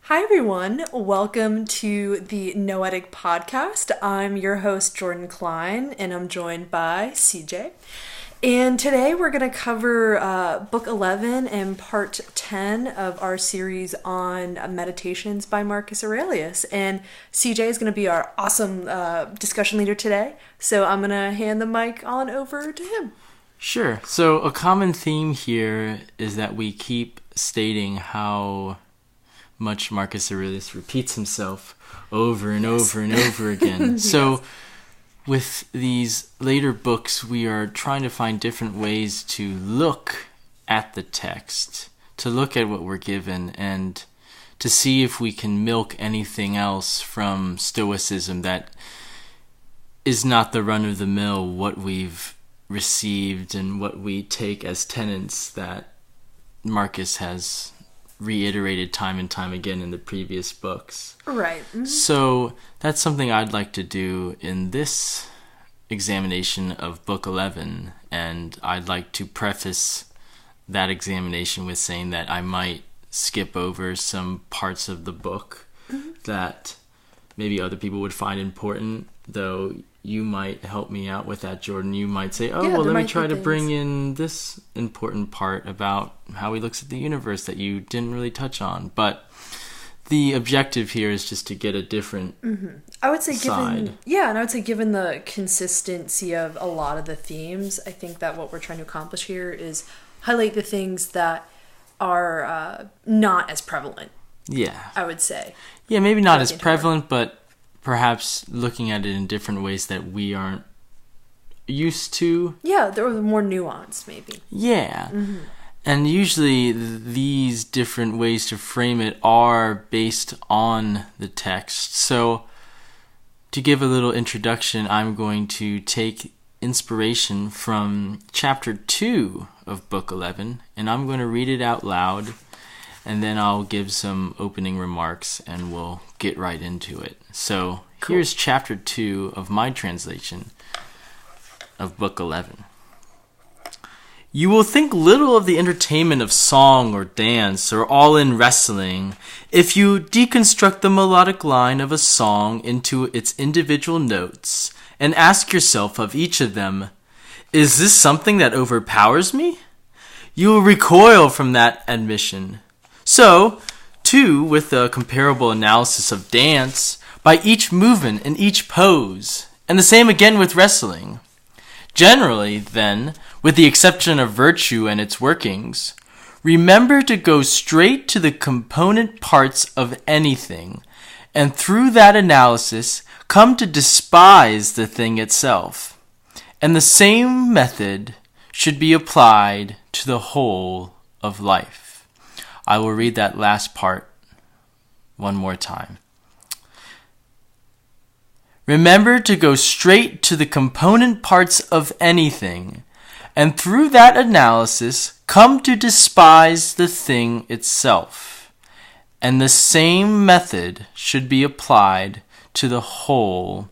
Hi, everyone. Welcome to the Noetic podcast. I'm your host, Jordan Klein, and I'm joined by CJ. And today we're going to cover Book 11 and Part 10 of our series on Meditations by Marcus Aurelius. And CJ is going to be our awesome discussion leader today. So I'm going to hand the mic on over to him. Sure. So a common theme here is that we keep stating how much Marcus Aurelius repeats himself over and over and over again. So with these later books, we are trying to find different ways to look at the text, to look at what we're given, and to see if we can milk anything else from Stoicism that is not the run-of-the-mill, what we've received and what we take as tenets that Marcus has reiterated time and time again in the previous books. Right. Mm-hmm. So that's something I'd like to do in this examination of Book 11, and I'd like to preface that examination with saying that I might skip over some parts of the book that maybe other people would find important, though you might help me out with that, Jordan. You might say, let me try to bring in this important part about how he looks at the universe that you didn't really touch on. But the objective here is just to get a different I would say side. given the consistency of a lot of the themes, I think that what we're trying to accomplish here is highlight the things that are not as prevalent. Yeah. I would say. Yeah, maybe not as prevalent, but perhaps looking at it in different ways that we aren't used to. Yeah, there was more nuance, maybe. Yeah. Mm-hmm. And usually these different ways to frame it are based on the text. So to give a little introduction, I'm going to take inspiration from chapter 2 of Book 11, and I'm going to read it out loud, and then I'll give some opening remarks, and we'll get right into it. So here's chapter 2 of my translation of Book 11. You will think little of the entertainment of song or dance or all-in wrestling if you deconstruct the melodic line of a song into its individual notes and ask yourself of each of them, is this something that overpowers me? You will recoil from that admission. So, too, with the comparable analysis of dance, by each movement and each pose, and the same again with wrestling. Generally, then, with the exception of virtue and its workings, remember to go straight to the component parts of anything, and through that analysis come to despise the thing itself. And the same method should be applied to the whole of life. I will read that last part one more time. Remember to go straight to the component parts of anything, and through that analysis come to despise the thing itself. And the same method should be applied to the whole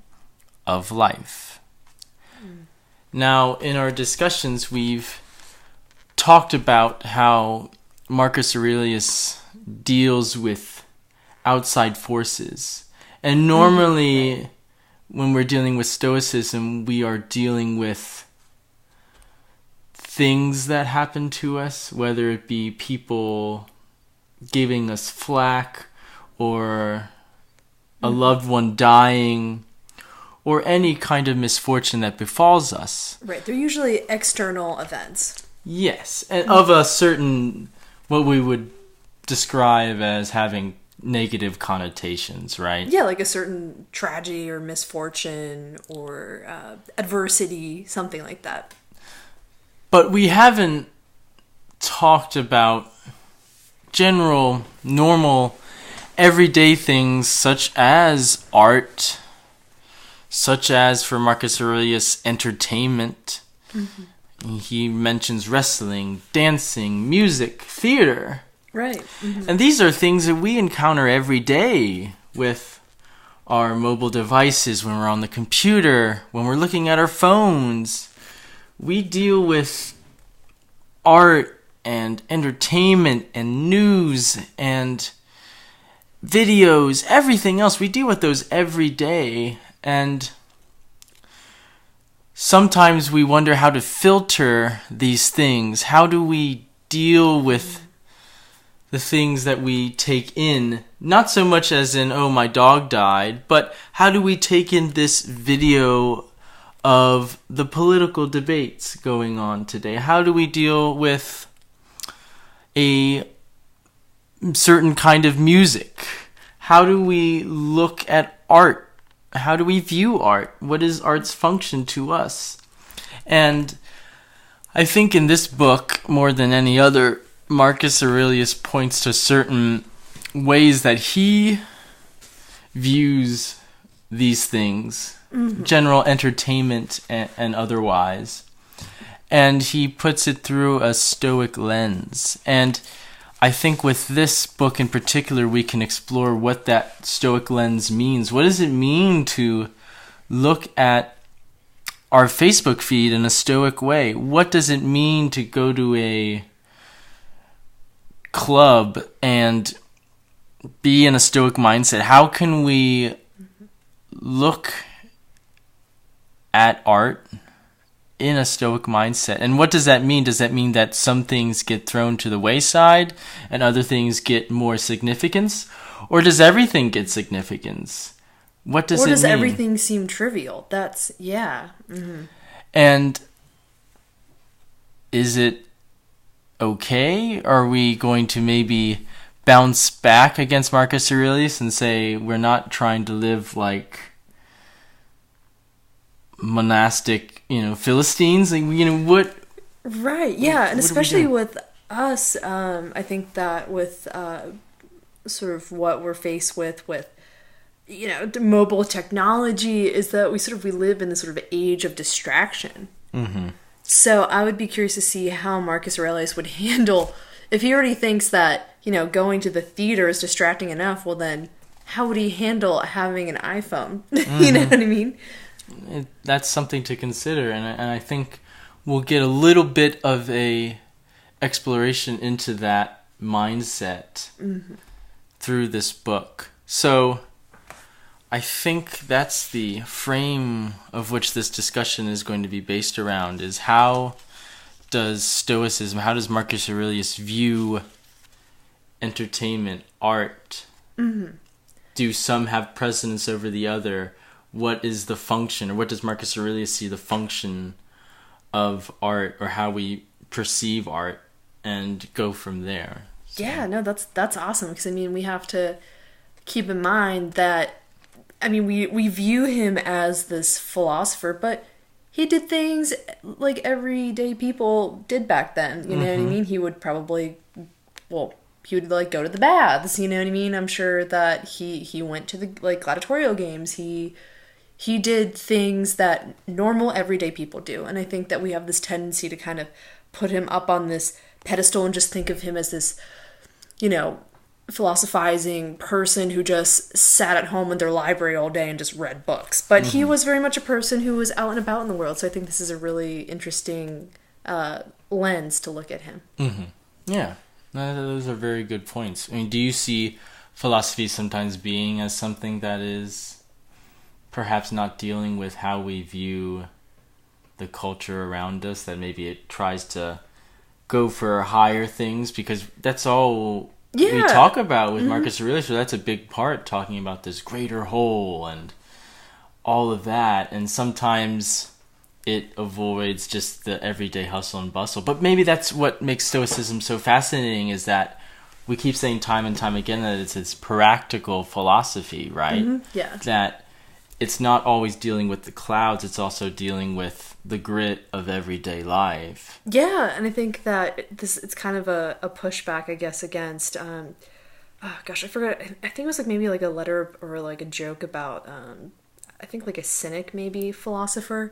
of life. Now, in our discussions, we've talked about how Marcus Aurelius deals with outside forces. And normally, when we're dealing with Stoicism, we are dealing with things that happen to us, whether it be people giving us flack or a loved one dying or any kind of misfortune that befalls us. Right, they're usually external events. Yes, and of a certain, what we would describe as having negative connotations, right? Yeah, like a certain tragedy or misfortune or adversity, something like that. But we haven't talked about general, normal, everyday things such as art, such as, for Marcus Aurelius, entertainment. Mm-hmm. He mentions wrestling, dancing, music, theater. Right. Mm-hmm. And these are things that we encounter every day with our mobile devices, when we're on the computer, when we're looking at our phones. We deal with art and entertainment and news and videos, everything else. We deal with those every day. And sometimes we wonder how to filter these things. How do we deal with the things that we take in? Not so much as in, oh, my dog died, but how do we take in this video of the political debates going on today? How do we deal with a certain kind of music? How do we look at art? How do we view art? What is art's function to us? And I think in this book, more than any other, Marcus Aurelius points to certain ways that he views these things, general entertainment and otherwise. And he puts it through a Stoic lens. And I think with this book in particular, we can explore what that Stoic lens means. What does it mean to look at our Facebook feed in a Stoic way? What does it mean to go to a club and be in a Stoic mindset? How can we look at art in a Stoic mindset? And what does that mean? Does that mean that some things get thrown to the wayside and other things get more significance? Or does everything get significance? What does it mean? Or does everything seem trivial? That's, yeah. Mm-hmm. And is it okay? Are we going to maybe bounce back against Marcus Aurelius and say we're not trying to live like monastic, Philistines? Like, what? Right, yeah, and especially with us, I think that with sort of what we're faced with mobile technology is that we live in this sort of age of distraction. Mm-hmm. So I would be curious to see how Marcus Aurelius would handle, if he already thinks that, going to the theater is distracting enough, well then, how would he handle having an iPhone? Mm-hmm. You know what I mean? That's something to consider, and I think we'll get a little bit of a exploration into that mindset through this book. So I think that's the frame of which this discussion is going to be based around, is how does Stoicism, how does Marcus Aurelius view entertainment, art? Mm-hmm. Do some have precedence over the other? What is the function, or what does Marcus Aurelius see the function of art, or how we perceive art, and go from there? So. Yeah, no, that's awesome, because we have to keep in mind that we view him as this philosopher, but he did things like everyday people did back then. You know what I mean? He would probably, he would go to the baths. You know what I mean? I'm sure that he went to the gladiatorial games. He did things that normal everyday people do, and I think that we have this tendency to kind of put him up on this pedestal and just think of him as this, philosophizing person who just sat at home in their library all day and just read books. But he was very much a person who was out and about in the world, so I think this is a really interesting lens to look at him. Mm-hmm. Yeah, those are very good points. Do you see philosophy sometimes being as something that is perhaps not dealing with how we view the culture around us, that maybe it tries to go for higher things, because that's all we talk about with Marcus Aurelius, so that's a big part, talking about this greater whole and all of that, and sometimes it avoids just the everyday hustle and bustle. But maybe that's what makes Stoicism so fascinating, is that we keep saying time and time again that it's this practical philosophy, right? Mm-hmm. Yeah. That it's not always dealing with the clouds, it's also dealing with the grit of everyday life. Yeah, and I think that it's kind of a pushback, I guess, against, I forgot, I think it was maybe a letter or a joke about, I think a cynic maybe philosopher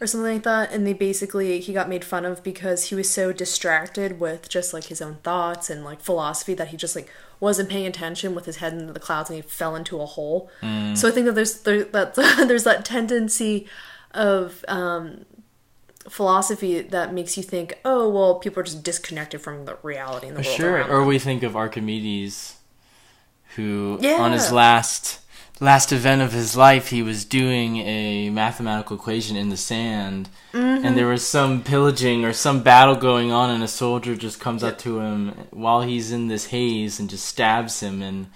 or something like that, and he got made fun of because he was so distracted with just his own thoughts and philosophy that he just wasn't paying attention with his head into the clouds, and he fell into a hole. So I think that there's that tendency of philosophy that makes you think, oh well, people are just disconnected from the reality in the world sure around or them. We think of Archimedes, who Yeah. on his last event of his life, he was doing a mathematical equation in the sand, and there was some pillaging or some battle going on, and a soldier just comes up to him while he's in this haze and just stabs him and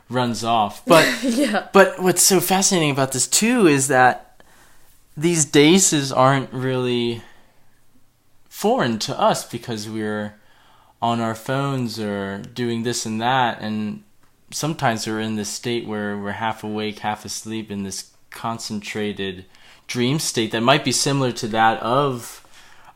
runs off. But but what's so fascinating about this too is that these daces aren't really foreign to us because we're on our phones or doing this and that, and sometimes we're in this state where we're half awake, half asleep in this concentrated dream state that might be similar to that of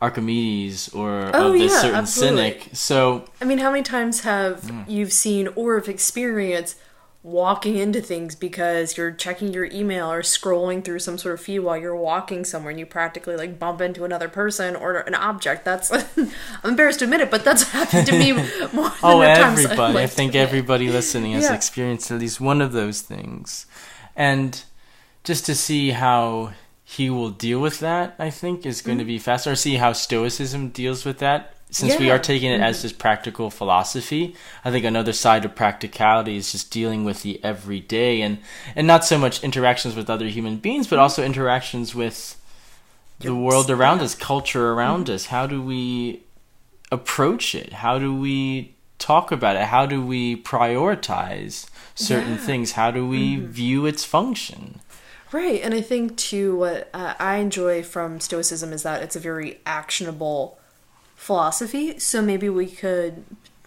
Archimedes or of this certain absolutely. cynic. So, I mean, how many times have you've seen or have experienced walking into things because you're checking your email or scrolling through some sort of feed while you're walking somewhere and you practically like bump into another person or an object? That's I'm embarrassed to admit it, but that's happened to me more than everybody. I think to everybody listening has experienced at least one of those things. And just to see how he will deal with that, I think, is going to be fascinating. Or see how Stoicism deals with that. Since we are taking it as just practical philosophy, I think another side of practicality is just dealing with the everyday and not so much interactions with other human beings, but also interactions with the world around us, culture around us. How do we approach it? How do we talk about it? How do we prioritize certain things? How do we view its function? Right, and I think too what I enjoy from Stoicism is that it's a very actionable philosophy. So maybe we could,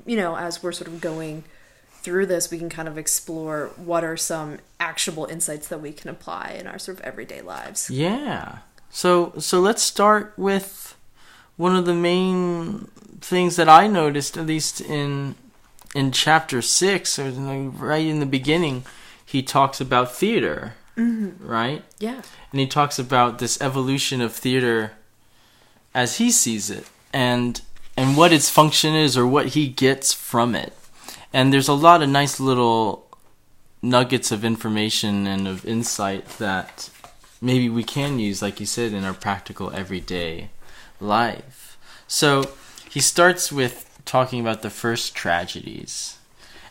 as we're sort of going through this, we can kind of explore what are some actionable insights that we can apply in our sort of everyday lives. Yeah. So let's start with one of the main things that I noticed, at least in chapter 6, or right in the beginning, he talks about theater, right? Yeah. And he talks about this evolution of theater as he sees it. And what its function is or what he gets from it. And there's a lot of nice little nuggets of information and of insight that maybe we can use, like you said, in our practical everyday life. So he starts with talking about the first tragedies.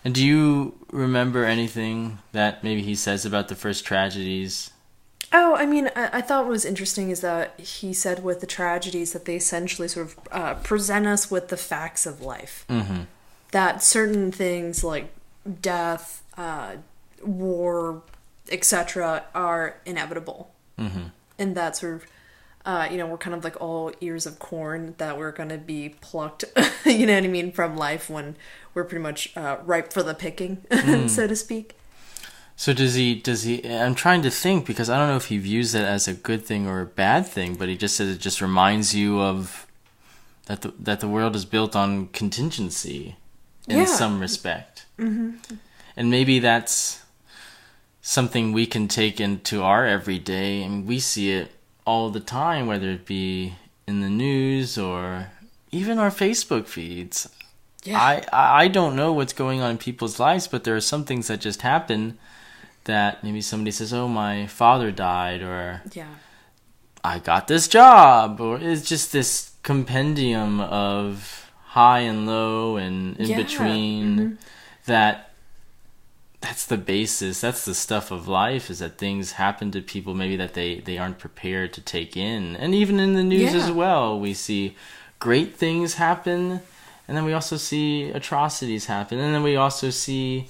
And do you remember anything that maybe he says about the first tragedies? Oh, I mean, I thought what was interesting is that he said with the tragedies that they essentially sort of present us with the facts of life. Mm-hmm. That certain things like death, war, etc. are inevitable. Mm-hmm. And that sort of, we're kind of like all ears of corn that we're going to be plucked, you know what I mean, from life when we're pretty much ripe for the picking, so to speak. So does he, I'm trying to think because I don't know if he views it as a good thing or a bad thing, but he just says it just reminds you of that the world is built on contingency in some respect. Mm-hmm. And maybe that's something we can take into our everyday. I mean, we see it all the time, whether it be in the news or even our Facebook feeds. Yeah. I don't know what's going on in people's lives, but there are some things that just happen that maybe somebody says, oh, my father died, or I got this job, or it's just this compendium of high and low and in between that's the basis, that's the stuff of life, is that things happen to people maybe that they aren't prepared to take in. And even in the news as well, we see great things happen, and then we also see atrocities happen, and then we also see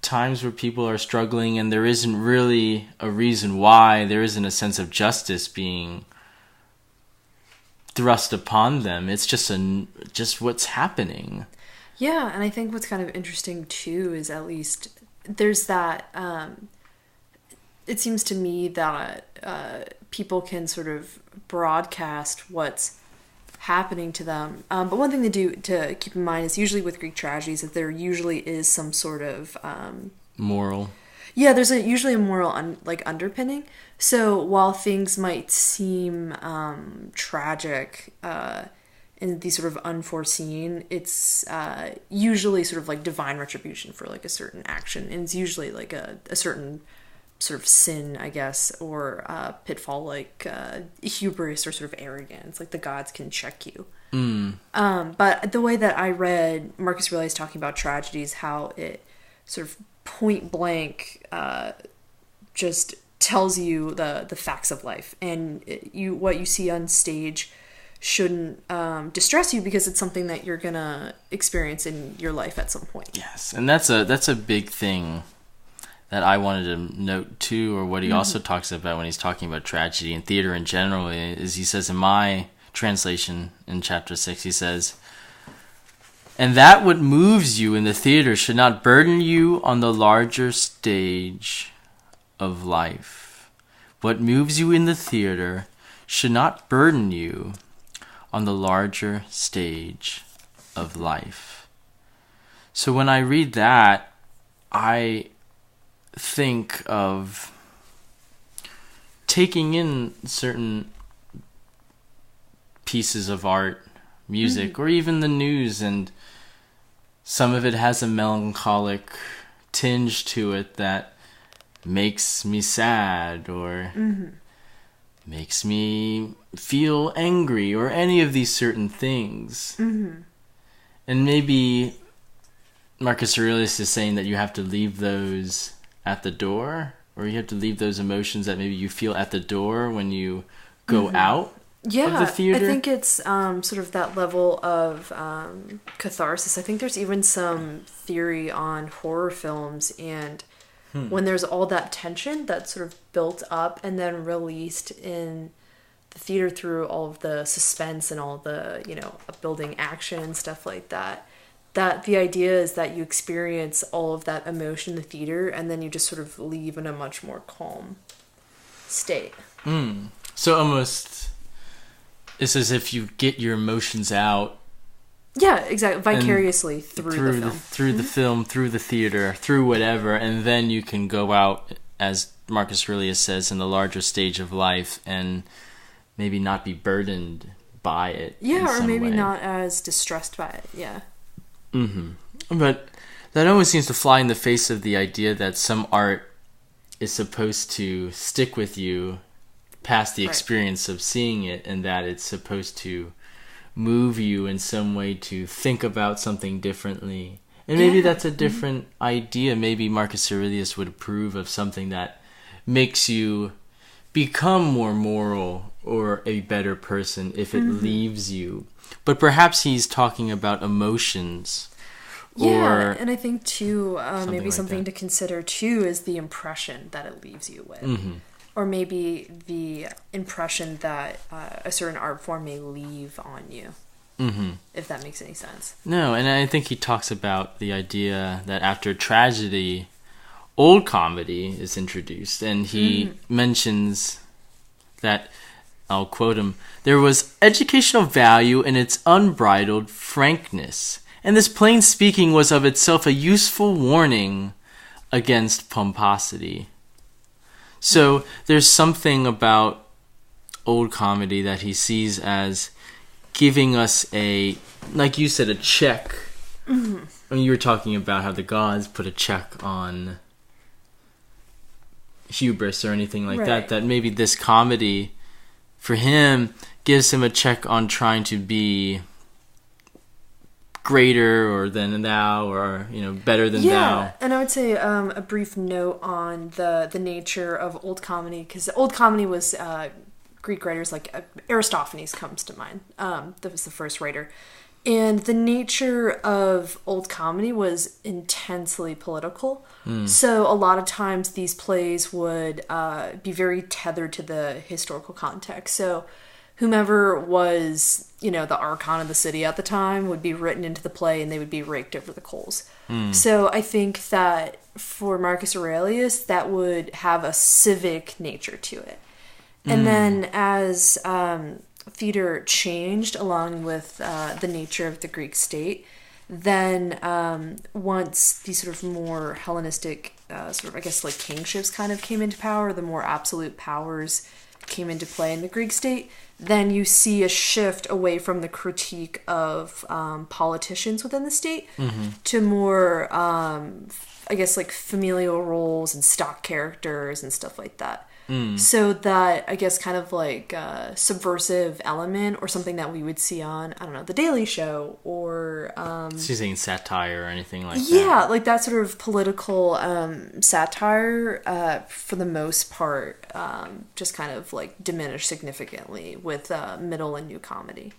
times where people are struggling and there isn't really a reason why, there isn't a sense of justice being thrust upon them. It's just what's happening. Yeah, and I think what's kind of interesting too is at least there's that it seems to me that people can sort of broadcast what's happening to them. But one thing to keep in mind is usually with Greek tragedies that there usually is some sort of moral. Yeah, there's usually a moral underpinning. So while things might seem tragic and these sort of unforeseen, it's usually sort of like divine retribution for like a certain action, and it's usually like a certain sort of sin, I guess, or pitfall like hubris or sort of arrogance, like the gods can check you. But the way that I read Marcus Aurelius talking about tragedies, how it sort of point blank just tells you the facts of life, and what you see on stage shouldn't distress you because it's something that you're gonna experience in your life at some point. Yes, and that's a big thing that I wanted to note too, or what he also talks about when he's talking about tragedy and theater in general, is he says in my translation in chapter 6, he says, "And that what moves you in the theater should not burden you on the larger stage of life. What moves you in the theater should not burden you on the larger stage of life." So when I read that, I think of taking in certain pieces of art, music, or even the news, and some of it has a melancholic tinge to it that makes me sad or makes me feel angry, or any of these certain things. And maybe Marcus Aurelius is saying that you have to leave those at the door, or you have to leave those emotions that maybe you feel at the door when you go out of the theater. I think it's sort of that level of catharsis. I think there's even some theory on horror films, and when there's all that tension that's sort of built up and then released in the theater through all of the suspense and all the, building action and stuff like that, that the idea is that you experience all of that emotion in the theater and then you just sort of leave in a much more calm state. So almost it's as if you get your emotions out. Yeah, exactly. Vicariously through the film. Through the film, through the theater, through whatever, and then you can go out, as Marcus Aurelius says, in the larger stage of life and maybe not be burdened by it. Yeah, or maybe not as distressed by it, yeah. But that always seems to fly in the face of the idea that some art is supposed to stick with you past the experience of seeing it, and that it's supposed to move you in some way to think about something differently. And maybe that's a different idea. Maybe Marcus Aurelius would approve of something that makes you become more moral or a better person if it leaves you. But perhaps he's talking about emotions. Yeah, and I think too, maybe like something that. to consider too is the impression that it leaves you with. Or maybe the impression that a certain art form may leave on you. If that makes any sense. No, and I think he talks about the idea that after tragedy, old comedy is introduced. And he mentions that, I'll quote him, "There was educational value in its unbridled frankness, and this plain speaking was of itself a useful warning against pomposity." So there's something about old comedy that he sees as giving us a, like you said, a check. I mean, you were talking about how the gods put a check on hubris or anything like that. That maybe this comedy, for him, gives him a check on trying to be greater or than thou, or better than thou. Yeah, and I would say a brief note on the nature of old comedy, because old comedy was Greek writers like Aristophanes comes to mind. That was the first writer. And the nature of old comedy was intensely political. So a lot of times these plays would be very tethered to the historical context. So whomever was, the archon of the city at the time would be written into the play and they would be raked over the coals. So I think that for Marcus Aurelius, that would have a civic nature to it. And then as theater changed along with the nature of the Greek state, then once these sort of more Hellenistic kingships kind of came into power, the more absolute powers came into play in the Greek state, then you see a shift away from the critique of politicians within the state to more, familial roles and stock characters and stuff like that. So that, I guess, kind of like a subversive element or something that we would see on, I don't know, The Daily Show or... So you're saying satire or anything like that? Yeah, like that sort of political satire, for the most part, just kind of like diminished significantly with middle and new comedy.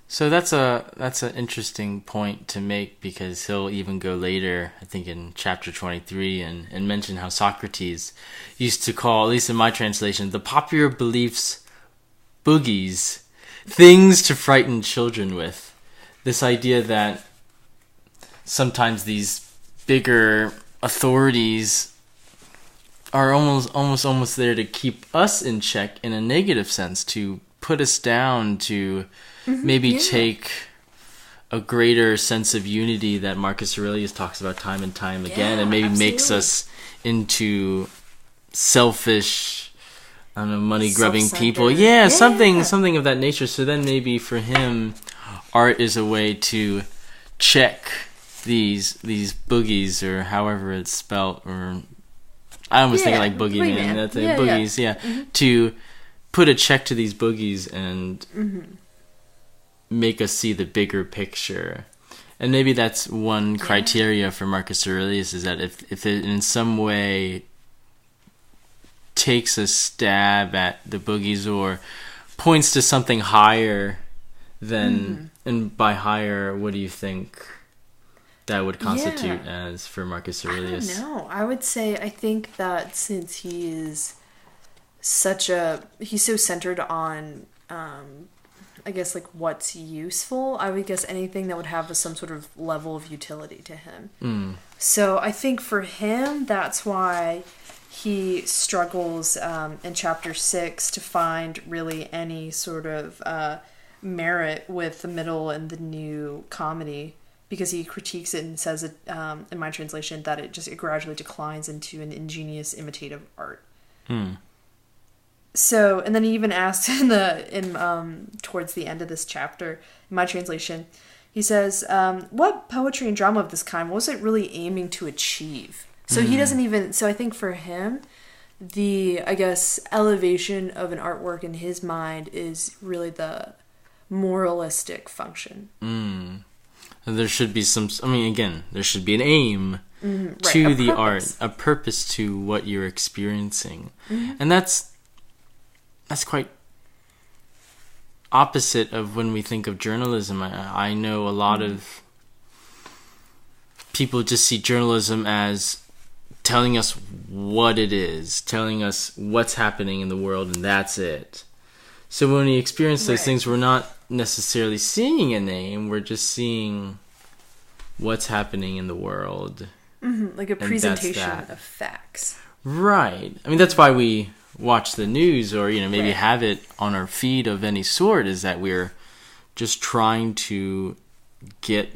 So that's an interesting point to make, because he'll even go later, I think in chapter 23, and mention how Socrates used to call, at least in my translation, the popular beliefs boogies, things to frighten children with. This idea that sometimes these bigger authorities are almost there to keep us in check in a negative sense, to put us down, to maybe take a greater sense of unity that Marcus Aurelius talks about time and time again, and maybe makes us into selfish, I don't know, money-grubbing people. Yeah, something of that nature. So then maybe for him, art is a way to check these boogies, or however it's spelt, or I almost think like boogeyman. That's boogies, to put a check to these boogies and make us see the bigger picture. And maybe that's one criteria for Marcus Aurelius, is that if it in some way takes a stab at the boogies or points to something higher than, and by higher, what do you think that would constitute as for Marcus Aurelius? I don't know. I would say, I think that since he is he's so centered on, I guess, like what's useful, I would guess anything that would have some sort of level of utility to him. So I think for him, that's why he struggles in chapter 6 to find really any sort of merit with the middle and the new comedy, because he critiques it and says, in my translation, that it gradually declines into an ingenious imitative art. So, and then he even asks towards the end of this chapter, in my translation, he says, what poetry and drama of this kind was it really aiming to achieve? So he doesn't even, so I think for him, the, I guess, elevation of an artwork in his mind is really the moralistic function. There should be there should be an aim to the art, a purpose to what you're experiencing. And that's quite opposite of when we think of journalism. I know a lot of people just see journalism as telling us what it is, telling us what's happening in the world, and that's it. So when we experience those things, we're not necessarily seeing a name, we're just seeing what's happening in the world. Like a presentation of facts. Right. I mean, that's why we watch the news, or maybe have it on our feed of any sort, is that we're just trying to get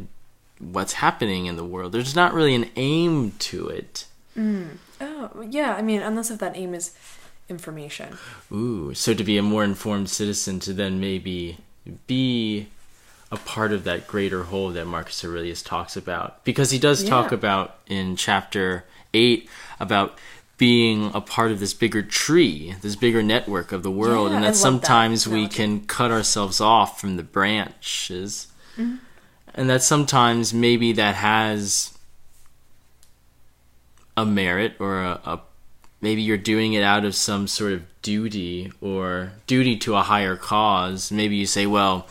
what's happening in the world. There's not really an aim to it. Oh, yeah. I mean, unless if that aim is information. Ooh, so to be a more informed citizen, to then maybe be a part of that greater whole that Marcus Aurelius talks about. Because he does talk about in chapter 8 about being a part of this bigger tree, this bigger network of the world, and that sometimes we can cut ourselves off from the branches. And that sometimes maybe that has a merit, or a maybe you're doing it out of some sort of duty, or duty to a higher cause. Maybe you say, well,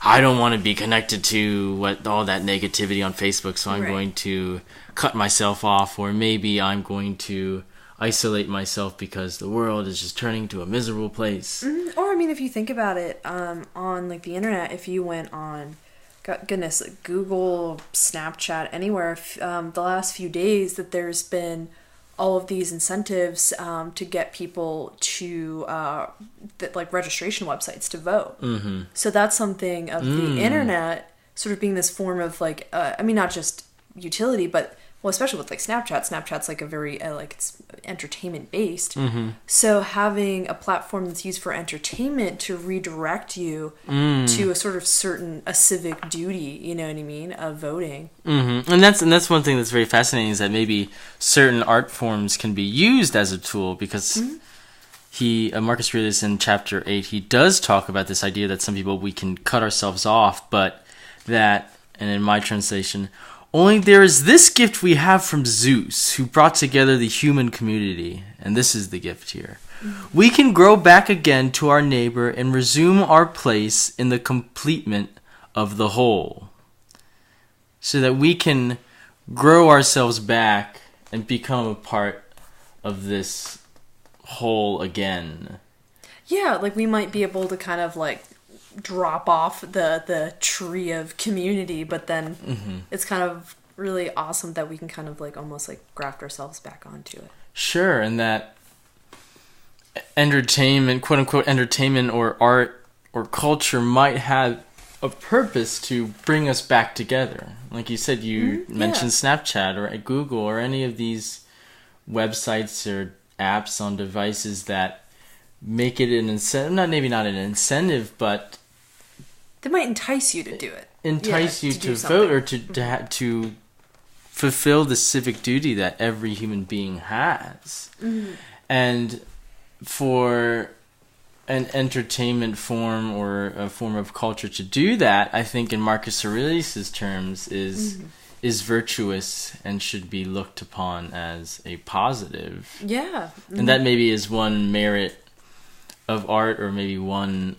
I don't want to be connected to all that negativity on Facebook, so I'm going to cut myself off, or maybe I'm going to isolate myself because the world is just turning to a miserable place. Or, I mean, if you think about it, on like the internet, if you went on, goodness, like Google, Snapchat, anywhere, the last few days, that there's been all of these incentives to get people to like registration websites to vote. So that's something of the internet sort of being this form of like, I mean, not just utility, but well, especially with like Snapchat's like a very like it's entertainment based. Mm-hmm. So having a platform that's used for entertainment to redirect you to a sort of a civic duty, you know what I mean, of voting. Mm-hmm. And that's one thing that's very fascinating, is that maybe certain art forms can be used as a tool, because Marcus Aurelius in chapter 8, he does talk about this idea that some people, we can cut ourselves off, but that, and in my translation, only there is this gift we have from Zeus, who brought together the human community, and this is the gift here. We can grow back again to our neighbor and resume our place in the completement of the whole. So that we can grow ourselves back and become a part of this whole again. Yeah, like we might be able to kind of like drop off the tree of community, but then it's kind of really awesome that we can kind of like almost like graft ourselves back onto it. Sure, and that entertainment, quote unquote entertainment or art or culture, might have a purpose to bring us back together. Like you said, you mentioned Snapchat or Google or any of these websites or apps on devices that make it an incentive, maybe not an incentive, but they might entice you to do it. Entice you to vote or to fulfill the civic duty that every human being has. And for an entertainment form or a form of culture to do that, I think in Marcus Aurelius' terms is virtuous and should be looked upon as a positive. Yeah. And that maybe is one merit of art, or maybe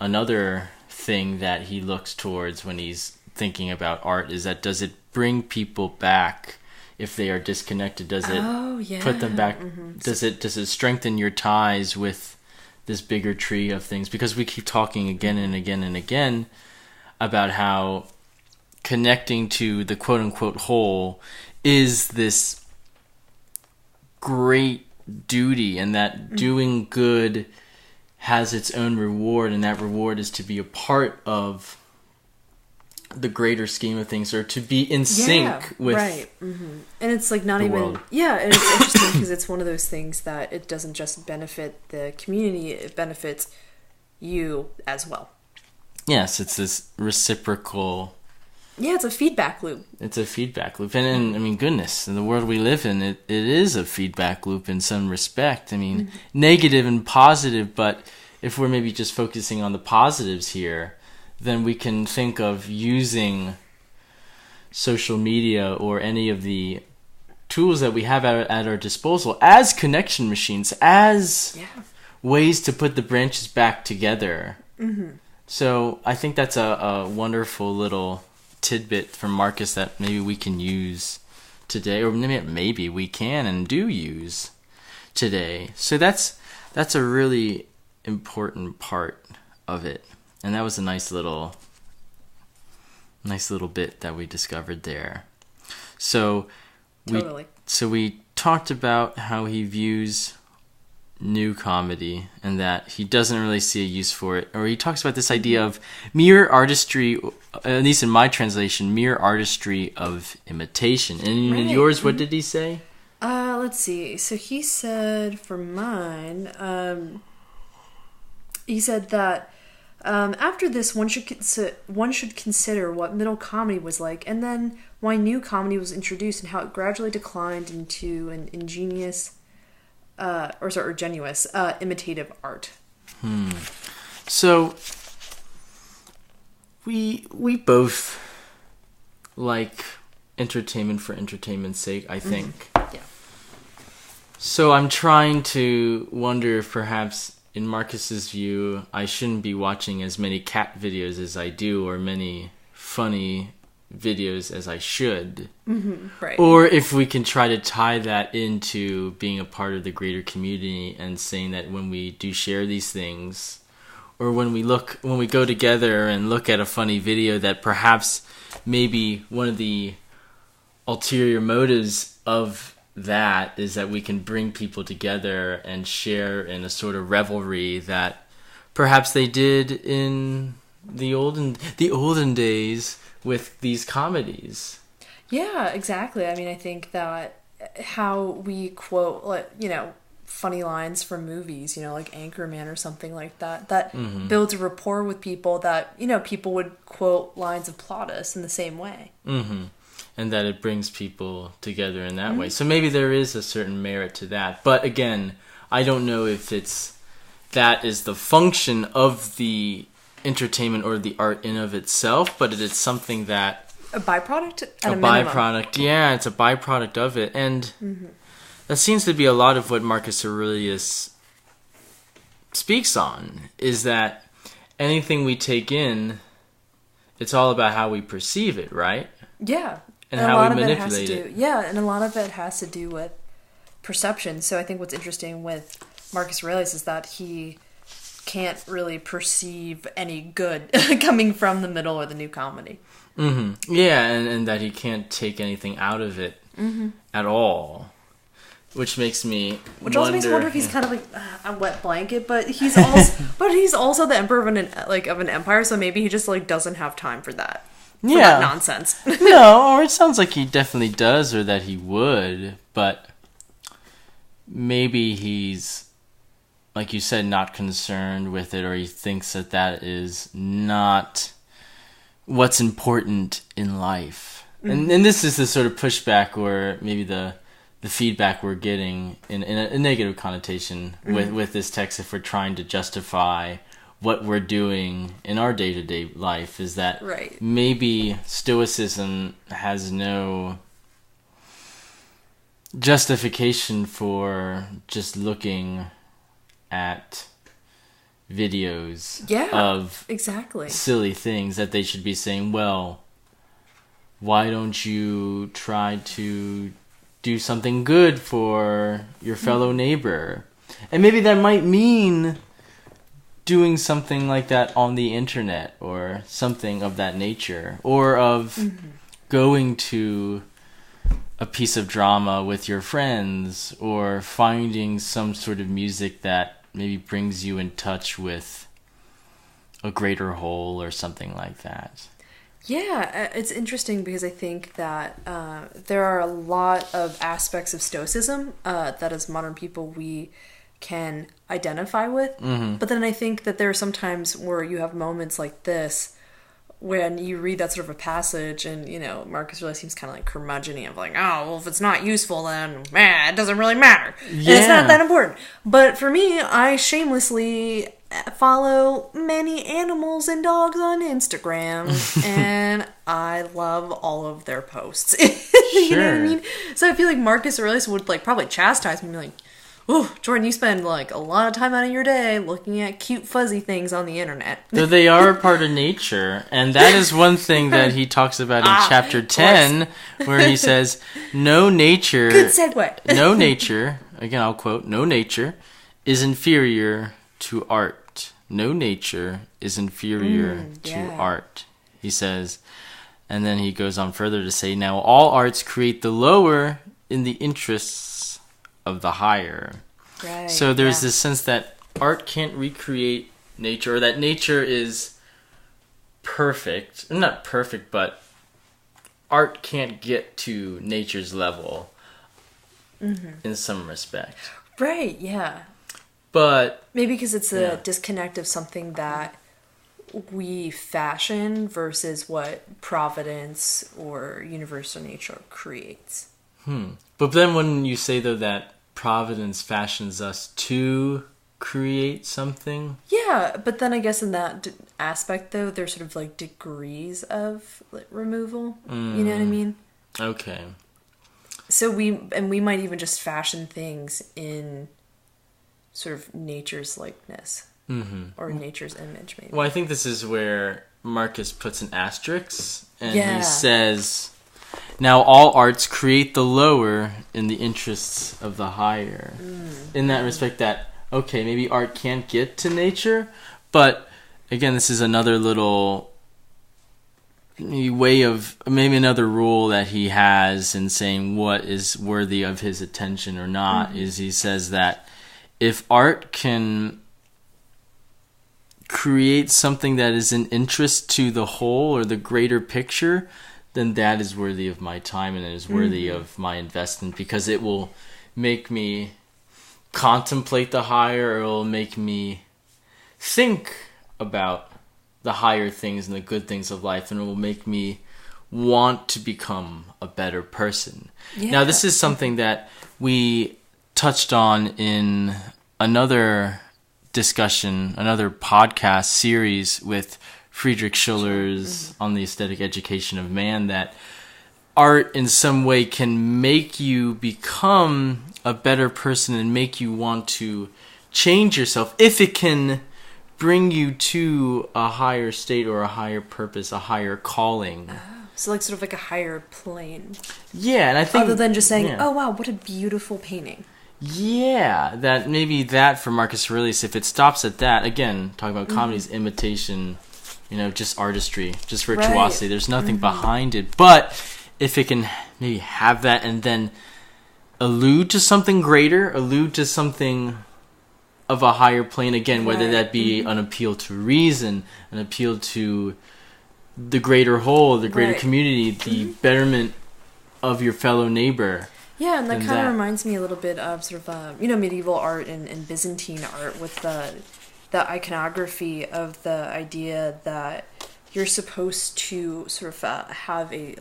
another thing that he looks towards when he's thinking about art, is that does it bring people back if they are disconnected? Does it put them back? Does it strengthen your ties with this bigger tree of things? Because we keep talking again and again and again about how connecting to the quote unquote whole is this great duty, and that doing good has its own reward, and that reward is to be a part of the greater scheme of things, or to be in sync with and it's like not even world. And it's interesting because it's one of those things that it doesn't just benefit the community, it benefits you as well. Yes, it's this reciprocal. Yeah, it's a feedback loop. It's a feedback loop. And I mean, goodness, in the world we live in, it is a feedback loop in some respect. I mean, negative and positive, but if we're maybe just focusing on the positives here, then we can think of using social media or any of the tools that we have at our disposal as connection machines, as ways to put the branches back together. So I think that's a wonderful little tidbit from Marcus that maybe we can use today, or maybe we can and do use today. So that's a really important part of it, and that was a nice little bit that we discovered there. So we talked about how he views new comedy, and that he doesn't really see a use for it, or he talks about this idea of mere artistry, at least in my translation, mere artistry of imitation. And in yours, what did he say? Let's see. So he said, for mine, he said that after this, one should consider what middle comedy was like, and then why new comedy was introduced, and how it gradually declined into an ingenious genuous imitative art. So we both like entertainment for entertainment's sake, I think. Yeah. So I'm trying to wonder if perhaps in Marcus's view, I shouldn't be watching as many cat videos as I do, or many funny videos as I should. Right. Or if we can try to tie that into being a part of the greater community, and saying that when we do share these things, or when we go together and look at a funny video, that perhaps maybe one of the ulterior motives of that is that we can bring people together and share in a sort of revelry that perhaps they did in the olden days with these comedies. Yeah, exactly. I mean, I think that how we quote, like, funny lines from movies, like Anchorman or something like that, that builds a rapport with people that, people would quote lines of Plautus in the same way. Mm-hmm. And that it brings people together in that way. So maybe there is a certain merit to that. But again, I don't know if that is the function of the entertainment or the art in of itself, but it is something that... A byproduct? A byproduct, yeah, it's a byproduct of it. And that seems to be a lot of what Marcus Aurelius speaks on, is that anything we take in, it's all about how we perceive it, right? Yeah. And how we manipulate it. Yeah, and a lot of it has to do with perception. So I think what's interesting with Marcus Aurelius is that he can't really perceive any good coming from the middle or the new comedy. Mm-hmm. Yeah, and that he can't take anything out of it at all. Which makes me also makes me wonder if he's kind of like a wet blanket, but he's also the emperor of an empire, so maybe he just like doesn't have time for that. That nonsense. No, or it sounds like he definitely does, or that he would, but maybe he's, like you said, not concerned with it, or he thinks that is not what's important in life. And this is the sort of pushback, or maybe the feedback we're getting in a negative connotation with this text, if we're trying to justify what we're doing in our day-to-day life, is that maybe Stoicism has no justification for just looking at videos of silly things, that they should be saying, well, why don't you try to do something good for your fellow neighbor? And maybe that might mean doing something like that on the internet, or something of that nature, or of going to a piece of drama with your friends, or finding some sort of music that maybe brings you in touch with a greater whole, or something like that. Yeah, it's interesting because I think that there are a lot of aspects of Stoicism that as modern people we can identify with. But then I think that there are some times where you have moments like this when you read that sort of a passage and, Marcus really seems kind of like curmudgeon-y of like, oh, well, if it's not useful, then, it doesn't really matter. Yeah. And it's not that important. But for me, I shamelessly follow many animals and dogs on Instagram, and I love all of their posts. You know what I mean? So I feel like Marcus Aurelius would probably chastise me and be like, oh, Jordan, you spend a lot of time out of your day looking at cute fuzzy things on the internet. Though they are a part of nature, and that is one thing that he talks about in chapter 10, where he says, no nature... Good segue. No nature, again I'll quote, no nature is inferior to art. No nature is inferior to art, he says. And then he goes on further to say, now all arts create the lower in the interests of the higher. Right, so there's this sense that art can't recreate nature, or that nature is perfect. Not perfect, but art can't get to nature's level in some respect. Right, yeah. But maybe because it's a disconnect of something that we fashion versus what providence or universal nature creates. But then when you say, though, that providence fashions us to create something... Yeah, but then I guess in that aspect, though, there's sort of degrees of removal. You know what I mean? Okay. So we might even just fashion things in sort of nature's likeness. Or nature's image, maybe. Well, I think this is where Marcus puts an asterisk, and he says, now all arts create the lower in the interests of the higher. In that respect that, okay, maybe art can't get to nature, but again, this is another little way of, maybe another rule that he has in saying what is worthy of his attention or not, is he says that if art can create something that is an interest to the whole or the greater picture, then that is worthy of my time and it is worthy of my investment, because it will make me contemplate the higher, or it will make me think about the higher things and the good things of life, and it will make me want to become a better person. Yeah. Now, this is something that we touched on in another discussion, another podcast series with Friedrich Schiller's On the Aesthetic Education of Man, that art in some way can make you become a better person and make you want to change yourself if it can bring you to a higher state or a higher purpose, a higher calling. So like sort of like a higher plane. Yeah, and I think... Other than just saying, oh wow, what a beautiful painting. Yeah, that maybe that for Marcus Aurelius, if it stops at that, again, talking about comedy's imitation, just artistry, just virtuosity, there's nothing behind it. But if it can maybe have that and then allude to something greater, allude to something of a higher plane, again, whether that be an appeal to reason, an appeal to the greater whole, the greater community, the betterment of your fellow neighbor. Yeah, and that kind of reminds me a little bit of sort of, medieval art and Byzantine art with the iconography of the idea that you're supposed to sort of have a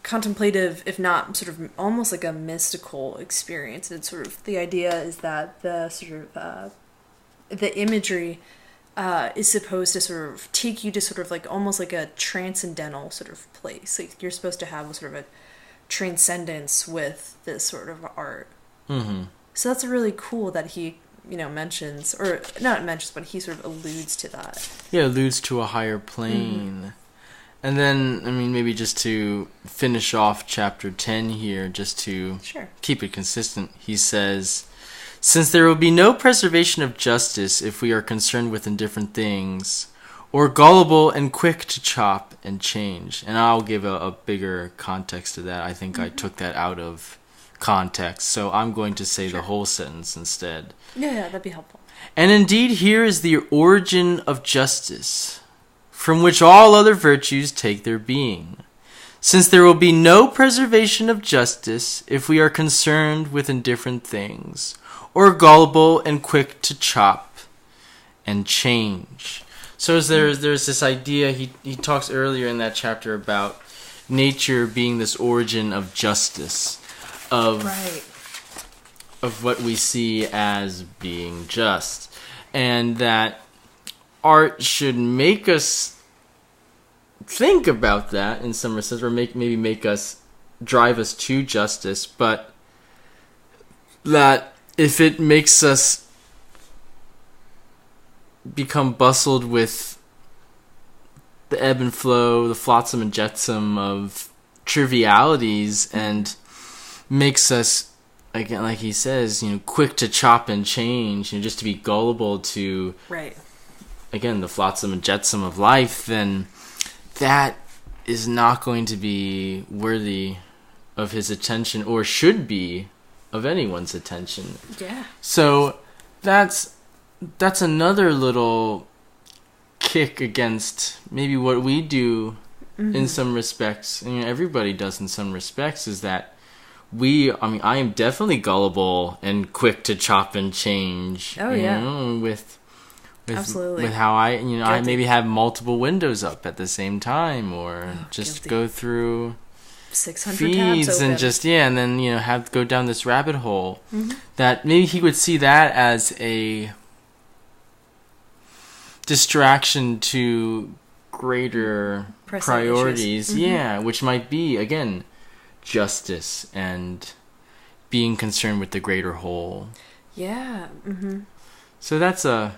contemplative, if not sort of almost like a mystical experience. And sort of the idea is that the sort of the imagery is supposed to sort of take you to sort of like almost like a transcendental sort of place. Like you're supposed to have sort of a transcendence with this sort of art. Mm-hmm. So that's really cool that he mentions, or not mentions, but he sort of alludes to that. Yeah, alludes to a higher plane. And then, maybe just to finish off chapter 10 here, just to keep it consistent, he says, since there will be no preservation of justice if we are concerned with indifferent things, or gullible and quick to chop and change. And I'll give a bigger context to that. I think I took that out of context, so I'm going to say the whole sentence instead. Yeah, that'd be helpful. And indeed here is the origin of justice, from which all other virtues take their being. Since there will be no preservation of justice if we are concerned with indifferent things, or gullible and quick to chop and change. So there's this idea, he talks earlier in that chapter about nature being this origin of justice, of what we see as being just, and that art should make us think about that in some sense, or maybe make us drive us to justice, but that if it makes us become bustled with the ebb and flow, the flotsam and jetsam of trivialities, and makes us, again, like he says, quick to chop and change, just to be gullible to, again, the flotsam and jetsam of life, then that is not going to be worthy of his attention, or should be of anyone's attention. Yeah. So that's another little kick against maybe what we do in some respects, and everybody does in some respects, is that I am definitely gullible and quick to chop and change. Oh yeah. With absolutely. With how I maybe have multiple windows up at the same time, or just go through 600 feeds tabs and just and then have go down this rabbit hole. That maybe he would see that as a distraction to greater priorities, which might be, again, justice and being concerned with the greater whole. Yeah. So that's a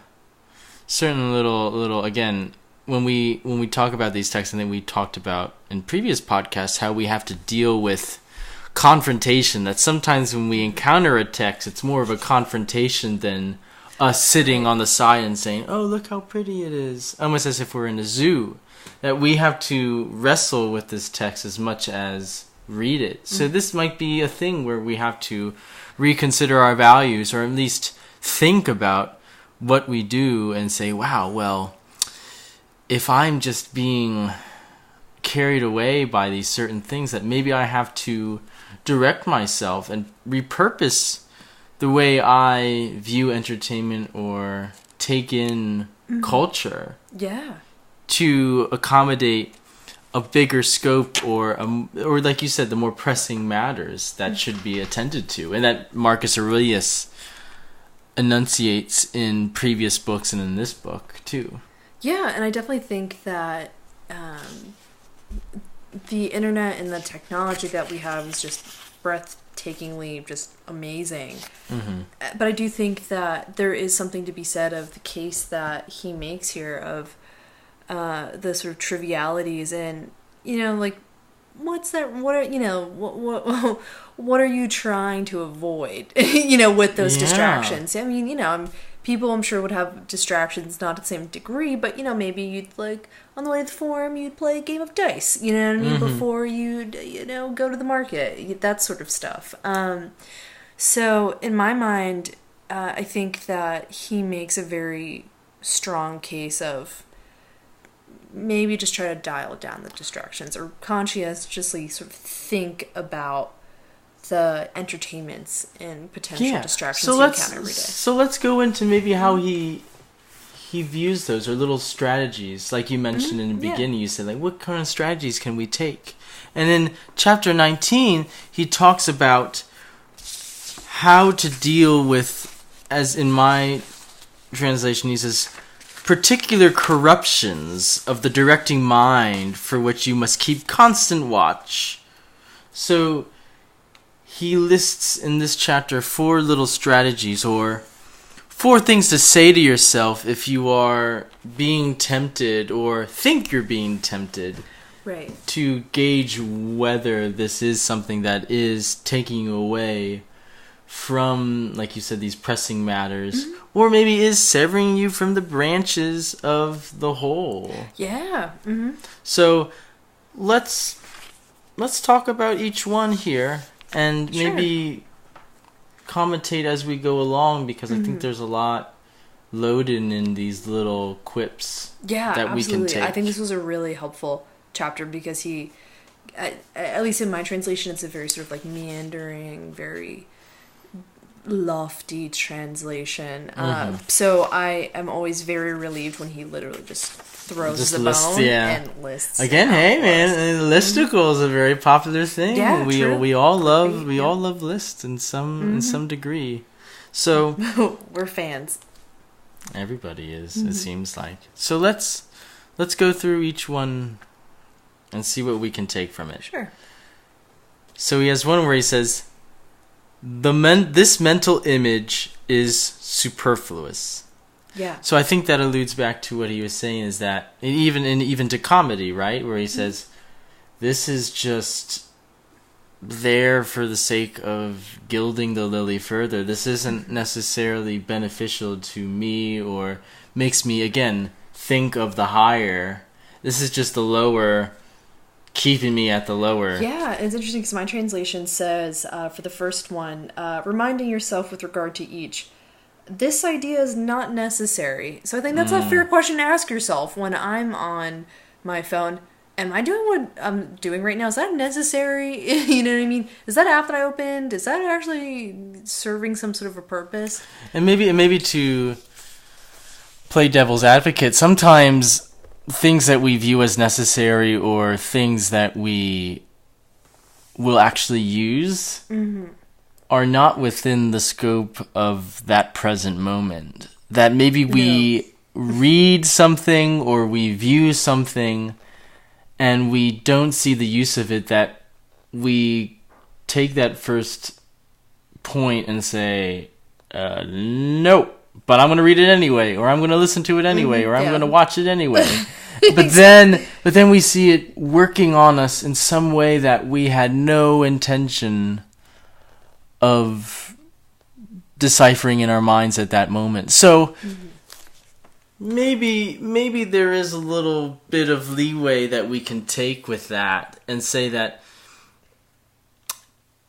certain little again, when we talk about these texts, I think we talked about in previous podcasts how we have to deal with confrontation, that sometimes when we encounter a text, it's more of a confrontation than us sitting on the side and saying, oh, look how pretty it is, almost as if we're in a zoo. That we have to wrestle with this text as much as read it. So this might be a thing where we have to reconsider our values, or at least think about what we do and say, wow, well, if I'm just being carried away by these certain things that maybe I have to direct myself and repurpose the way I view entertainment or take in culture. Yeah. To accommodate a bigger scope or like you said, the more pressing matters that should be attended to, and that Marcus Aurelius enunciates in previous books and in this book too. Yeah, and I definitely think that the internet and the technology that we have is just breathtakingly just amazing. But I do think that there is something to be said of the case that he makes here of the sort of trivialities and, like, what's that, what are, what are you trying to avoid, with those distractions? I mean, people I'm sure would have distractions, not to the same degree, but, maybe you'd, like, on the way to the forum, you'd play a game of dice, you know what I mean, before you'd, go to the market, that sort of stuff. So, in my mind, I think that he makes a very strong case of maybe just try to dial down the distractions or conscientiously sort of think about the entertainments and potential distractions you encounter every day. So let's go into maybe how he views those, or little strategies. Like you mentioned in the beginning, you said, like, what kind of strategies can we take? And in chapter 19, he talks about how to deal with, as in my translation, he says, particular corruptions of the directing mind for which you must keep constant watch. So he lists in this chapter 4 little strategies, or 4 things to say to yourself if you are being tempted or think you're being tempted. Right. To gauge whether this is something that is taking you away from, like you said, these pressing matters, or maybe is severing you from the branches of the whole. Yeah. So let's talk about each one here, and maybe commentate as we go along, because I think there's a lot loaded in these little quips that we can take. I think this was a really helpful chapter because he, at least in my translation, it's a very sort of like meandering, very lofty translation. So I am always very relieved when he literally just throws the bone and lists. Again, hey man, listicle is a very popular thing. Yeah, we all love lists in some degree. So we're fans. Everybody is, it seems like. So let's go through each one and see what we can take from it. Sure. So he has one where he says, this mental image is superfluous. Yeah. So I think that alludes back to what he was saying, is that even to comedy, right? Where he says, this is just there for the sake of gilding the lily further. This isn't necessarily beneficial to me or makes me, again, think of the higher. This is just the lower, keeping me at the lower. Yeah, it's interesting because my translation says, for the first one, reminding yourself with regard to each, this idea is not necessary. So I think that's a fair question to ask yourself when I'm on my phone. Am I doing what I'm doing right now? Is that necessary? You know what I mean? Is that app that I opened, is that actually serving some sort of a purpose? And maybe to play devil's advocate, sometimes things that we view as necessary or things that we will actually use are not within the scope of that present moment. That maybe we read something or we view something and we don't see the use of it, that we take that first point and say, no, but I'm going to read it anyway, or I'm going to listen to it anyway, or I'm going to watch it anyway. But then we see it working on us in some way that we had no intention of deciphering in our minds at that moment. So maybe there is a little bit of leeway that we can take with that and say that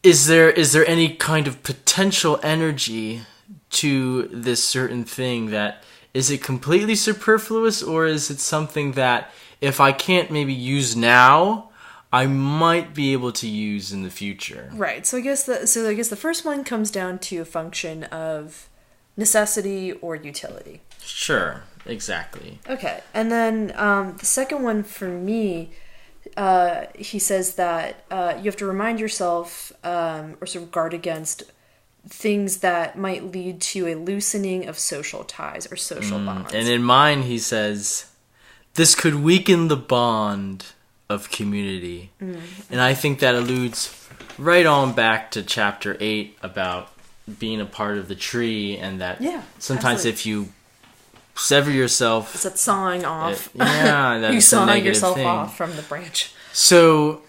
is there any kind of potential energy to this certain thing, that is it completely superfluous, or is it something that if I can't maybe use now, I might be able to use in the future. Right. So I guess the first one comes down to a function of necessity or utility. Sure. Exactly. Okay. And then the second one for me, he says that you have to remind yourself or sort of guard against things that might lead to a loosening of social ties or social bonds. And in mine, he says, this could weaken the bond of community. And I think that alludes right on back to chapter 8 about being a part of the tree, and that sometimes if you sever yourself... It's that sawing off. That you is saw a negative yourself thing. off from the branch. So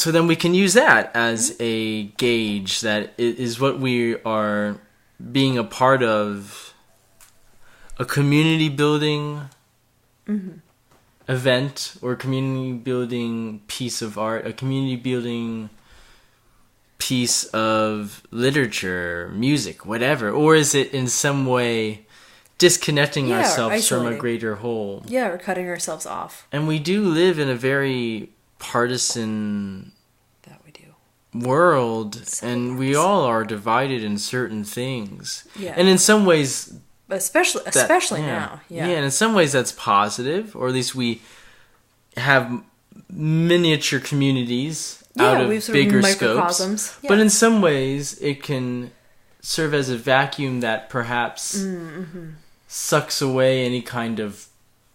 then we can use that as a gauge that is what we are being a part of, a community building event or community building piece of art, a community building piece of literature, music, whatever. Or is it in some way disconnecting ourselves from a greater whole? Yeah, we're cutting ourselves off. And we do live in a very partisan world, and we all are divided in certain things. Yeah. And in some ways, especially now. Yeah. And in some ways that's positive, or at least we have miniature communities out of bigger scopes. Yeah. But in some ways it can serve as a vacuum that perhaps sucks away any kind of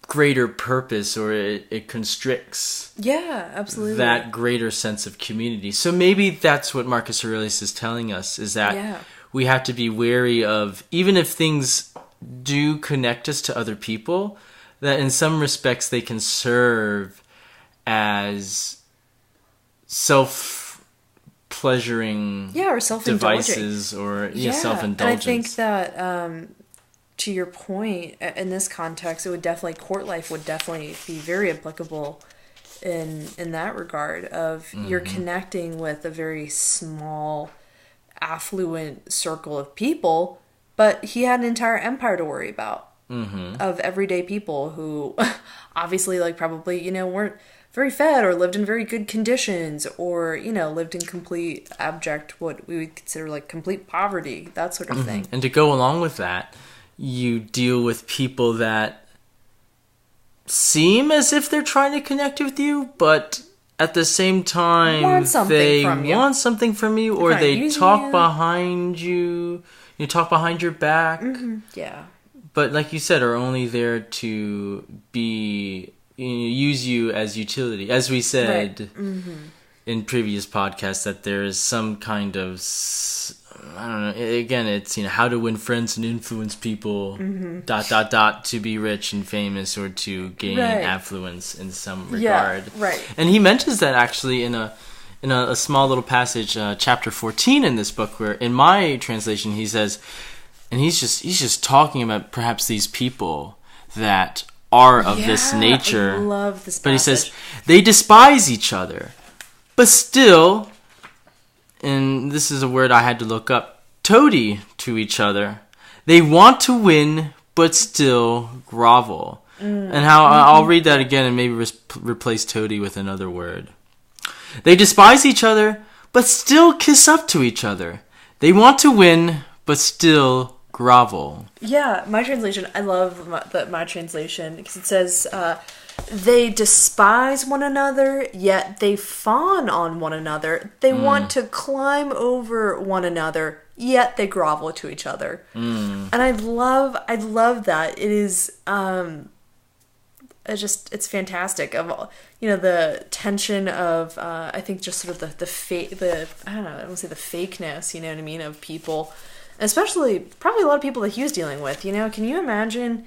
greater purpose, or it constricts that greater sense of community. So maybe that's what Marcus Aurelius is telling us, is that we have to be wary of, even if things do connect us to other people, that in some respects they can serve as self-pleasuring or self-indulging devices, or self-indulgence. And I think that to your point, in this context, court life would definitely be very applicable in that regard of you're connecting with a very small, affluent circle of people, but he had an entire empire to worry about of everyday people who obviously probably, weren't very fed or lived in very good conditions, or, lived in complete abject, what we would consider complete poverty, that sort of thing. And to go along with that, you deal with people that seem as if they're trying to connect with you, but at the same time want something from you, or they talk behind you. You talk behind your back. Yeah. But like you said, are only there to use you as utility. As we said in previous podcasts, that there is some kind of, I don't know, again, it's, how to win friends and influence people, ... to be rich and famous, or to gain affluence in some regard. Yeah, right. And he mentions that actually in a small little passage, chapter 14 in this book, where in my translation he says, and he's just talking about perhaps these people that are of this nature. I love this passage. But he says, they despise each other, but still, and this is a word I had to look up, toady to each other. They want to win, but still grovel. And how I'll read that again and maybe replace toady with another word. They despise each other, but still kiss up to each other. They want to win, but still grovel. Yeah, my translation, I love my translation, because it says, they despise one another, yet they fawn on one another. They want to climb over one another, yet they grovel to each other. And I love that. It is, it's fantastic. Of the tension of, I think just sort of the I don't know, I don't want to say the fakeness, you know what I mean, of people. Especially, probably a lot of people that he was dealing with, Can you imagine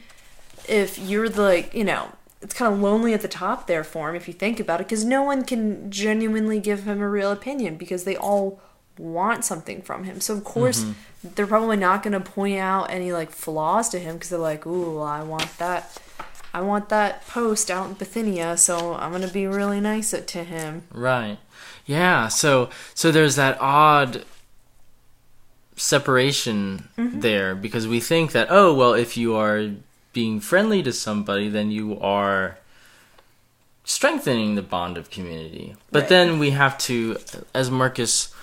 if you're it's kind of lonely at the top there for him, if you think about it, because no one can genuinely give him a real opinion, because they all want something from him. So, of course, they're probably not going to point out any, flaws to him, because they're like, ooh, I want that post out in Bithynia, so I'm going to be really nice to him. Right. Yeah, so there's that odd separation there, because we think that, if you are being friendly to somebody, then you are strengthening the bond of community. But then we have to, as Marcus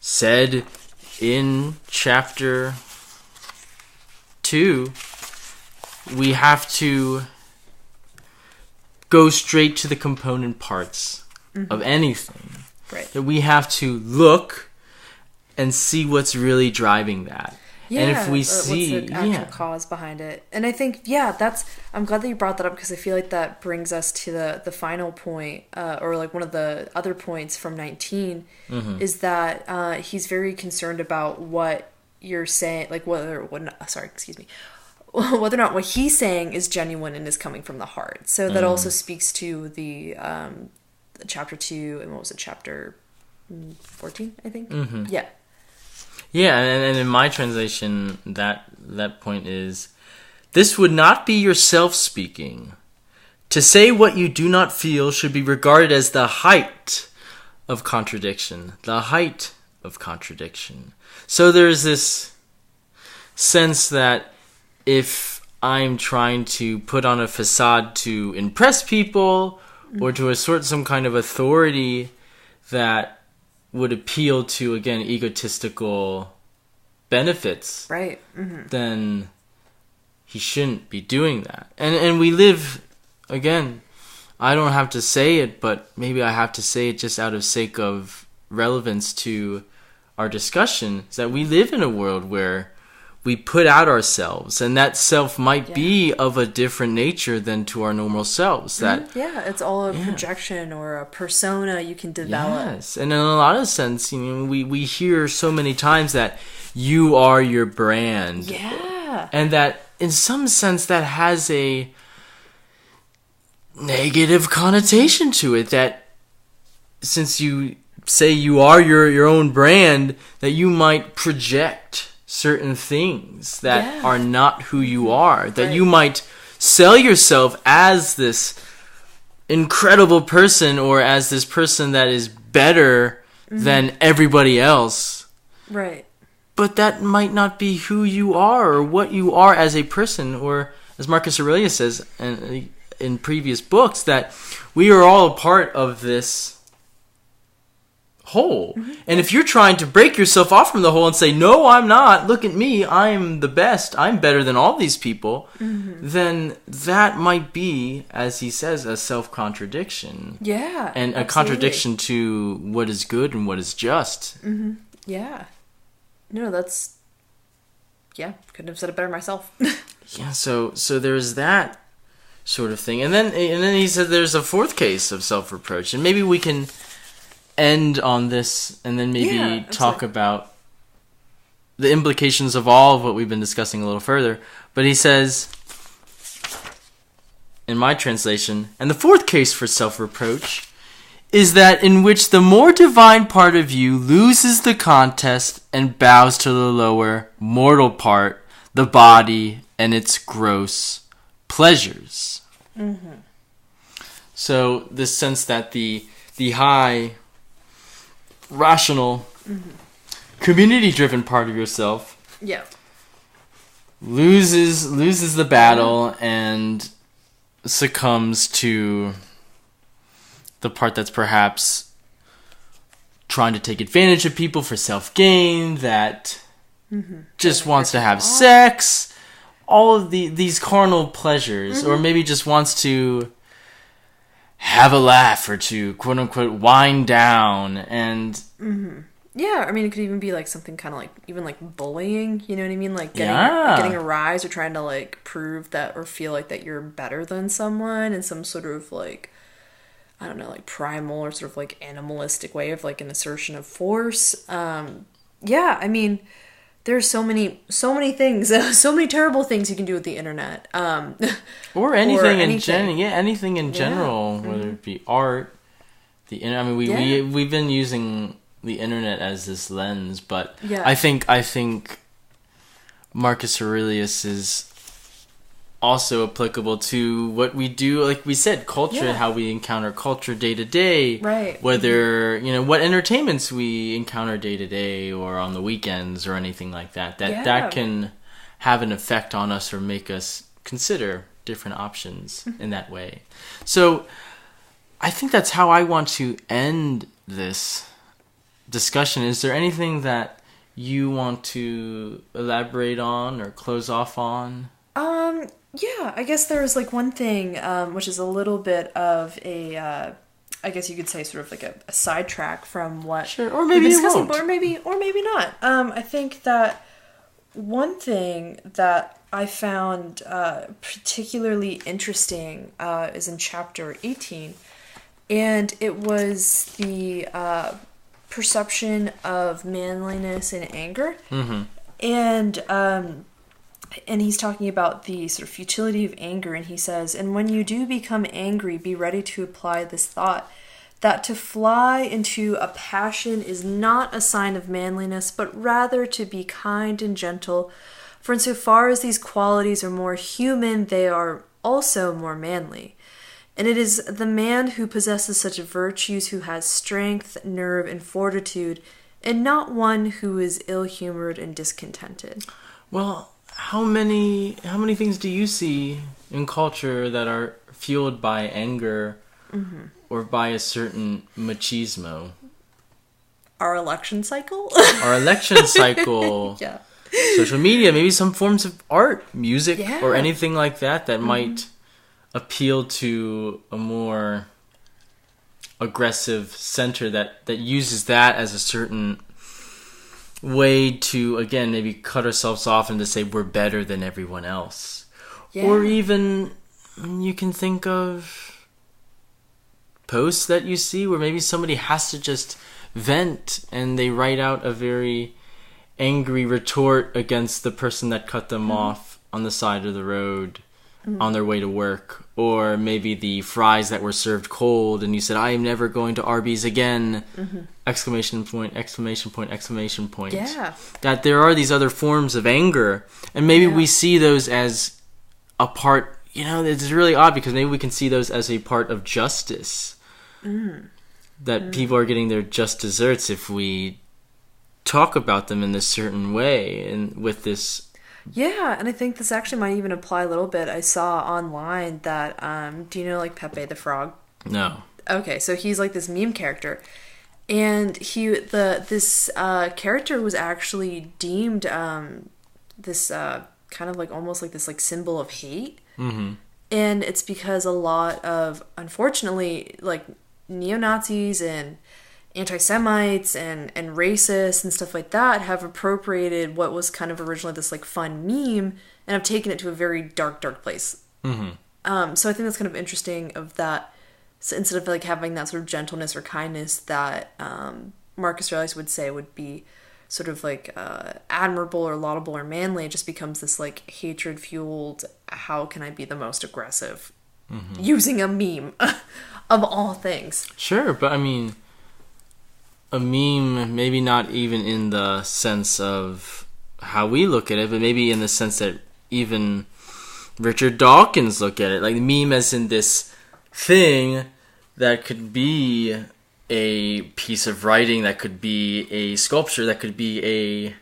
said in chapter 2, we have to go straight to the component parts of anything. Right. That we have to look and see what's really driving that. Yeah, and if we see what's the actual cause behind it. And I think, I'm glad that you brought that up, because I feel like that brings us to the final point, or like one of the other points from 19, is that he's very concerned about what you're saying, like whether or not what he's saying is genuine and is coming from the heart. So that also speaks to the chapter 2, and what was it, chapter 14, I think? Yeah. Yeah, and in my translation, that point is, this would not be yourself speaking. To say what you do not feel should be regarded as the height of contradiction. The height of contradiction. So there's this sense that if I'm trying to put on a facade to impress people, or to assert some kind of authority that would appeal to, again, egotistical benefits, right? Then he shouldn't be doing that. And we live, again, I don't have to say it, but maybe I have to say it just out of sake of relevance to our discussion, is that we live in a world where we put out ourselves, and that self might be of a different nature than to our normal selves. That it's all a projection or a persona you can develop. Yes, and in a lot of sense, we hear so many times that you are your brand. Yeah. And that in some sense that has a negative connotation to it, that since you say you are your own brand, that you might project certain things that are not who you are, that you might sell yourself as this incredible person, or as this person that is better than everybody else. Right. But that might not be who you are, or what you are as a person, or as Marcus Aurelius says in previous books, that we are all a part of this whole. And if you're trying to break yourself off from the whole and say, no, I'm not, look at me, I'm the best, I'm better than all these people, then that might be, as he says, a self-contradiction. Yeah, and a contradiction to what is good and what is just. Yeah. No, that's... Yeah, couldn't have said it better myself. So there's that sort of thing. And then he said there's a fourth case of self-reproach. And maybe we can end on this, and then maybe talk about the implications of all of what we've been discussing a little further. But he says, in my translation, and the fourth case for self-reproach is that in which the more divine part of you loses the contest and bows to the lower, mortal part, the body and its gross pleasures. So this sense that the high, rational, community-driven part of yourself loses the battle and succumbs to the part that's perhaps trying to take advantage of people for self-gain, that just wants to have sex, all of these carnal pleasures, or maybe just wants to have a laugh, or to quote-unquote wind down, and yeah, I mean, it could even be like something kind of like, even like bullying, you know what I mean? Like getting a rise, or trying to like prove that, or feel like that you're better than someone in some sort of like, I don't know, like primal or sort of like animalistic way of like an assertion of force. Yeah, I mean, there's so many things, so many terrible things you can do with the internet. Or anything in general, whether it be art, we've been using the internet as this lens, but I think Marcus Aurelius is also applicable to what we do, like we said, culture, and how we encounter culture day to day. Right. Whether, what entertainments we encounter day to day or on the weekends or anything like that. That can have an effect on us or make us consider different options in that way. So I think that's how I want to end this discussion. Is there anything that you want to elaborate on or close off on? Yeah, I guess there's like one thing, which is a little bit of a, I guess you could say sort of like a sidetrack from what Sure, or maybe we've been it discussing, won't. or maybe not. I think that one thing that I found particularly interesting is in chapter 18, and it was the perception of manliness and anger. Mm-hmm. And he's talking about the sort of futility of anger, and he says, "And when you do become angry, be ready to apply this thought, that to fly into a passion is not a sign of manliness, but rather to be kind and gentle. For insofar as these qualities are more human, they are also more manly. And it is the man who possesses such virtues who has strength, nerve, and fortitude, and not one who is ill-humored and discontented." Well, how many things do you see in culture that are fueled by anger or by a certain machismo? Our election cycle? Our election cycle, Yeah. social media, maybe some forms of art, music, Yeah. or anything like that might appeal to a more aggressive center that uses that as a certain way to, again, maybe cut ourselves off and to say we're better than everyone else. Yeah. Or even you can think of posts that you see where maybe somebody has to just vent and they write out a very angry retort against the person that cut them off on the side of the road on their way to work. Or maybe the fries that were served cold and you said, "I am never going to Arby's again!" Exclamation point, exclamation point, exclamation point. Yeah. That there are these other forms of anger, and maybe we see those as a part, it's really odd because maybe we can see those as a part of justice. That people are getting their just desserts if we talk about them in this certain way and with this. Yeah, and I think this actually might even apply a little bit. I saw online that, do you know like Pepe the Frog? No. Okay, so he's like this meme character. And this character was actually deemed this kind of like almost like this like symbol of hate. Mm-hmm. And it's because a lot of, unfortunately, like neo-Nazis and anti-Semites and racists and stuff like that have appropriated what was kind of originally this like fun meme and have taken it to a very dark place. Mm-hmm. So I think that's kind of interesting of that. So instead of like having that sort of gentleness or kindness that Marcus Aurelius would say would be sort of like admirable or laudable or manly, it just becomes this like hatred fueled, how can I be the most aggressive using a meme of all things. Sure, but I mean, a meme, maybe not even in the sense of how we look at it, but maybe in the sense that even Richard Dawkins look at it. Like, meme as in this thing that could be a piece of writing, that could be a sculpture, that could be a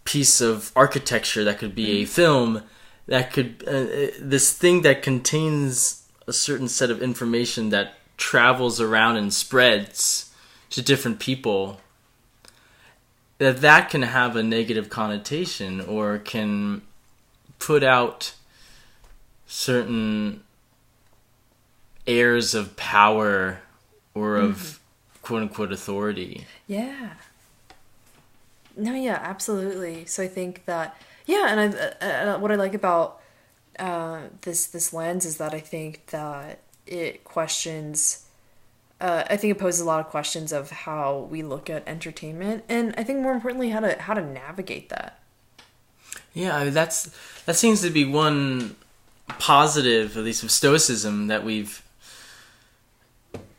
piece of architecture, that could be a film, that could... this thing that contains a certain set of information that travels around and spreads to different people, that can have a negative connotation or can put out certain airs of power or of quote-unquote authority. Yeah. No, yeah, absolutely. So I think that, and what I like about this lens is that I think that it questions... I think it poses a lot of questions of how we look at entertainment, and I think more importantly how to navigate that. Yeah, I mean, that seems to be one positive, at least of Stoicism, that we've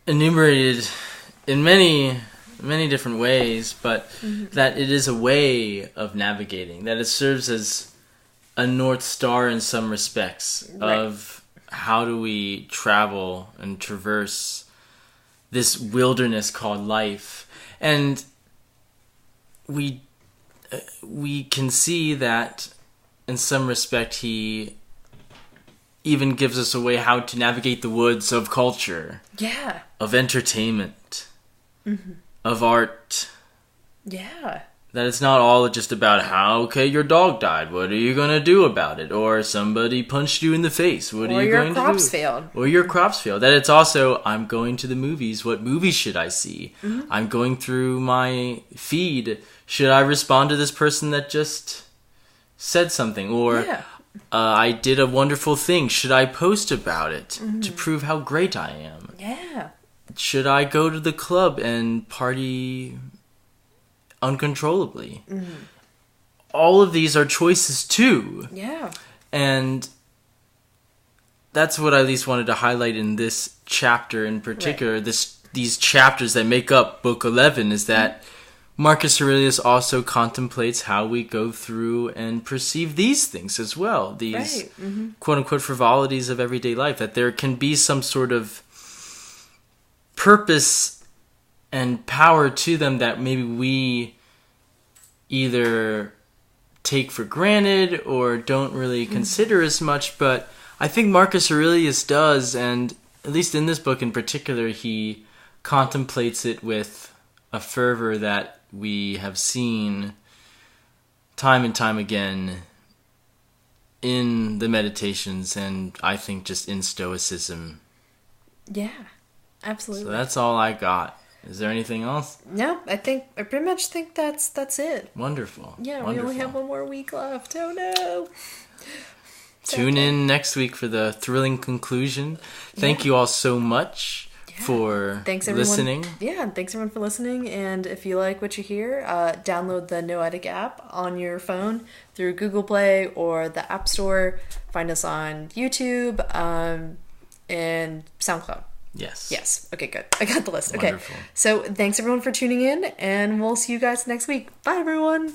enumerated in many different ways, but that it is a way of navigating, that it serves as a North Star in some respects of how do we travel and traverse this wilderness called life. And we can see that in some respect he even gives us a way how to navigate the woods of culture. Yeah. Of entertainment. Of art. Yeah. That it's not all just about how, okay, your dog died. What are you going to do about it? Or somebody punched you in the face. What are you going to do? Or your crops failed. Or your crops failed. That it's also, I'm going to the movies. What movies should I see? I'm going through my feed. Should I respond to this person that just said something? Or I did a wonderful thing. Should I post about it to prove how great I am? Yeah. Should I go to the club and party uncontrollably? All of these are choices too. Yeah. And that's what I at least wanted to highlight in this chapter in particular. Right. These chapters that make up Book 11 is that Marcus Aurelius also contemplates how we go through and perceive these things as well. These quote-unquote frivolities of everyday life. That there can be some sort of purpose and power to them that maybe we either take for granted or don't really consider as much. But I think Marcus Aurelius does, and at least in this book in particular, he contemplates it with a fervor that we have seen time and time again in the Meditations, and I think just in Stoicism. Yeah, absolutely. So that's all I got. Is there anything else? No, I pretty much think that's it. Wonderful. Yeah, Wonderful. We only have one more week left. Oh no. Tune in next week for the thrilling conclusion. Thank you all so much for listening. Yeah, and thanks everyone for listening. And if you like what you hear, download the Noetic app on your phone through Google Play or the App Store. Find us on YouTube and SoundCloud. Yes. Okay, good. I got the list. Wonderful. Okay. So thanks everyone for tuning in, and we'll see you guys next week. Bye, everyone.